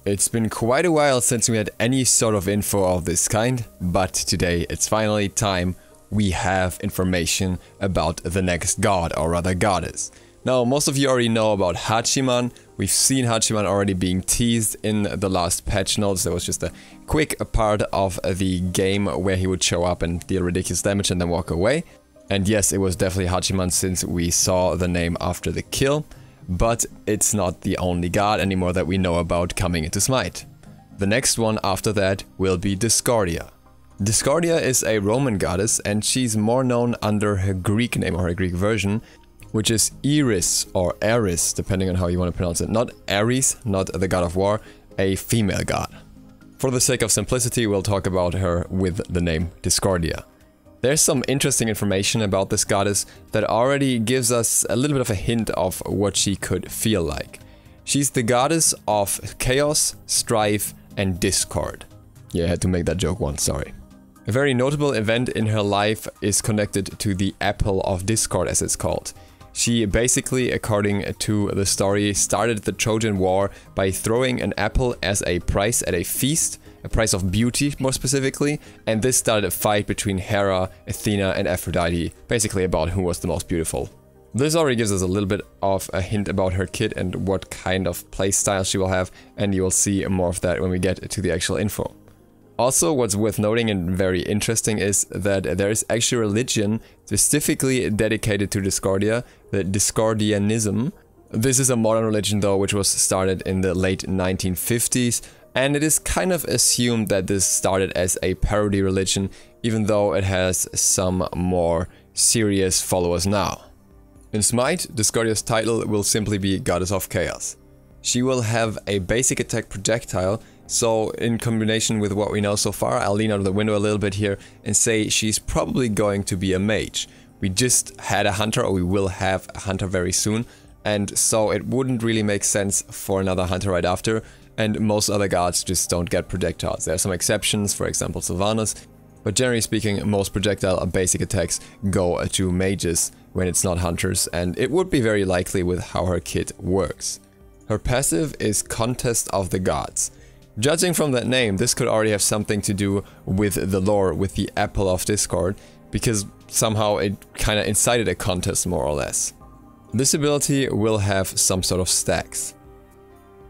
It's been quite a while since we had any sort of info of this kind, but today it's finally time we have information about the next god, or rather goddess. Now, most of you already know about Hachiman. We've seen Hachiman already being teased in the last patch notes. There was just a quick part of the game where he would show up and deal ridiculous damage and then walk away. And yes, it was definitely Hachiman since we saw the name after the kill. But it's not the only god anymore that we know about coming into Smite. The next one after that will be Discordia. Discordia is a Roman goddess and she's more known under her Greek name or her Greek version, which is Eris or Eris, depending on how you want to pronounce it. Not Ares, not the god of war, a female god. For the sake of simplicity, we'll talk about her with the name Discordia. There's some interesting information about this goddess that already gives us a little bit of a hint of what she could feel like. She's the goddess of chaos, strife, and discord. Yeah, I had to make that joke once, sorry. A very notable event in her life is connected to the Apple of Discord, as it's called. She basically, according to the story, started the Trojan War by throwing an apple as a prize at a feast, a prize of beauty more specifically, and this started a fight between Hera, Athena and Aphrodite, basically about who was the most beautiful. This already gives us a little bit of a hint about her kit and what kind of playstyle she will have, and you will see more of that when we get to the actual info. Also, what's worth noting and very interesting is that there is actually a religion specifically dedicated to Discordia, the Discordianism. This is a modern religion though, which was started in the late 1950s, and it is kind of assumed that this started as a parody religion, even though it has some more serious followers now. In Smite, Discordia's title will simply be Goddess of Chaos. She will have a basic attack projectile, so in combination with what we know so far, I'll lean out of the window a little bit here and say she's probably going to be a mage. We just had a hunter, or we will have a hunter very soon, and so it wouldn't really make sense for another hunter right after, and most other gods just don't get projectiles. There are some exceptions, for example Sylvanas, but generally speaking most projectile or basic attacks go to mages when it's not hunters, and it would be very likely with how her kit works. Her passive is Contest of the Gods. Judging from that name, this could already have something to do with the lore, with the Apple of Discord, because somehow it kind of incited a contest more or less. This ability will have some sort of stacks.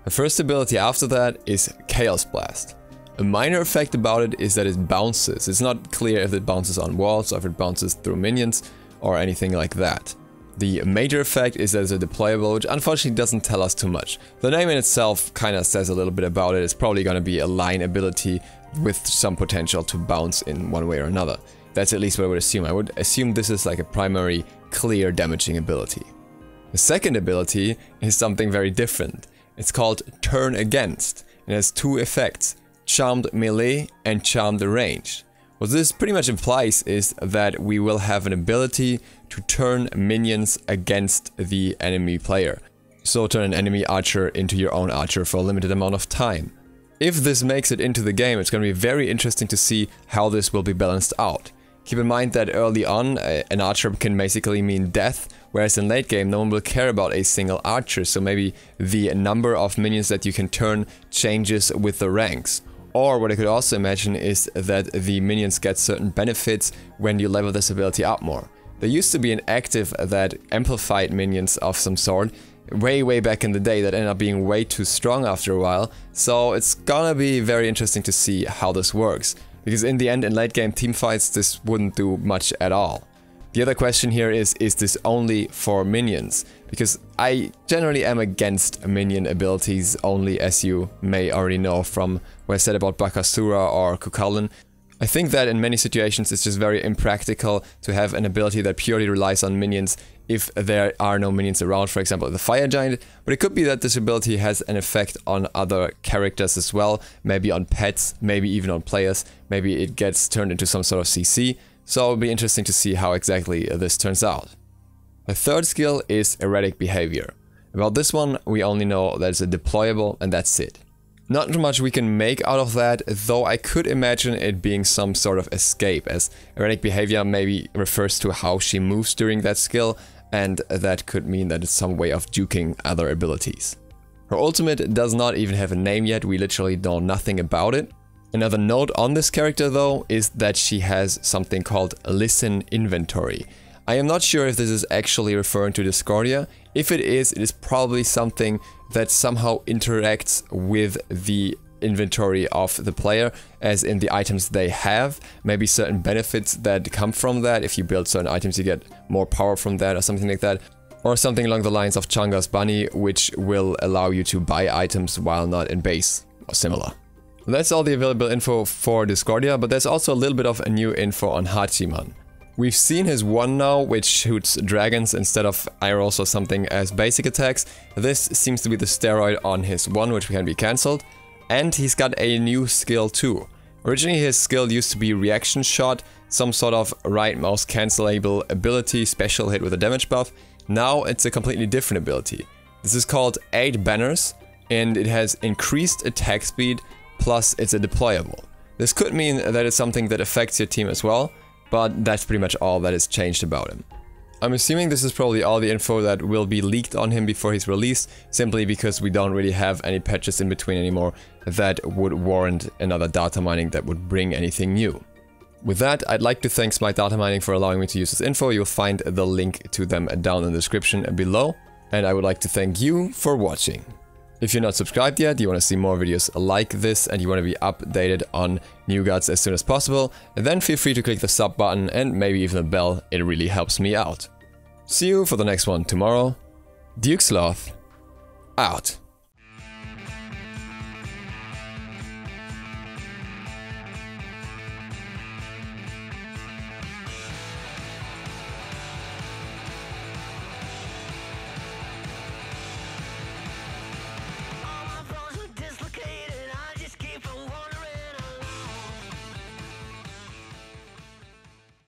The first ability after that is Chaos Blast. A minor effect about it is that it bounces. It's not clear if it bounces on walls or if it bounces through minions or anything like that. The major effect is that it's a deployable, which unfortunately doesn't tell us too much. The name in itself kind of says a little bit about it. It's probably going to be a line ability with some potential to bounce in one way or another. That's at least what I would assume. I would assume this is like a primary clear damaging ability. The second ability is something very different. It's called Turn Against. It has two effects, Charmed Melee and Charmed Range. What this pretty much implies is that we will have an ability to turn minions against the enemy player. So turn an enemy archer into your own archer for a limited amount of time. If this makes it into the game, it's going to be very interesting to see how this will be balanced out. Keep in mind that early on, an archer can basically mean death, whereas in late game no one will care about a single archer, so maybe the number of minions that you can turn changes with the ranks. Or what I could also imagine is that the minions get certain benefits when you level this ability up more. There used to be an active that amplified minions of some sort way back in the day that ended up being way too strong after a while, so it's gonna be very interesting to see how this works. Because in the end, in late game teamfights, this wouldn't do much at all. The other question here is this only for minions? Because I generally am against minion abilities only, as you may already know from what I said about Bakasura or Kukulkan. I think that in many situations it's just very impractical to have an ability that purely relies on minions if there are no minions around, for example the Fire Giant, but it could be that this ability has an effect on other characters as well, maybe on pets, maybe even on players, maybe it gets turned into some sort of CC, so it'll be interesting to see how exactly this turns out. The third skill is Erratic Behavior. About this one we only know that it's a deployable and that's it. Not too much we can make out of that, though I could imagine it being some sort of escape, as Erratic Behavior maybe refers to how she moves during that skill, and that could mean that it's some way of juking other abilities. Her ultimate does not even have a name yet, we literally know nothing about it. Another note on this character though is that she has something called Listen Inventory. I am not sure if this is actually referring to Discordia. If it is probably something that somehow interacts with the inventory of the player, as in the items they have, maybe certain benefits that come from that. If you build certain items you get more power from that or something like that, or something along the lines of Changa's bunny, which will allow you to buy items while not in base or similar. That's all the available info for Discordia, but there's also a little bit of new info on Hachiman. We've seen his one now, which shoots dragons instead of arrows or something as basic attacks. This seems to be the steroid on his one, which can be cancelled. And he's got a new skill too. Originally his skill used to be reaction shot, some sort of right mouse cancelable ability, special hit with a damage buff. Now it's a completely different ability. This is called 8 banners and it has increased attack speed, plus it's a deployable. This could mean that it's something that affects your team as well, but that's pretty much all that is changed about him. I'm assuming this is probably all the info that will be leaked on him before he's released, simply because we don't really have any patches in between anymore that would warrant another data mining that would bring anything new. With that, I'd like to thank Smite Data Mining for allowing me to use this info. You'll find the link to them down in the description below. And I would like to thank you for watching. If you're not subscribed yet, you want to see more videos like this, and you want to be updated on new gods as soon as possible, then feel free to click the sub button and maybe even the bell. It really helps me out. See you for the next one tomorrow. Duke Sloth, out.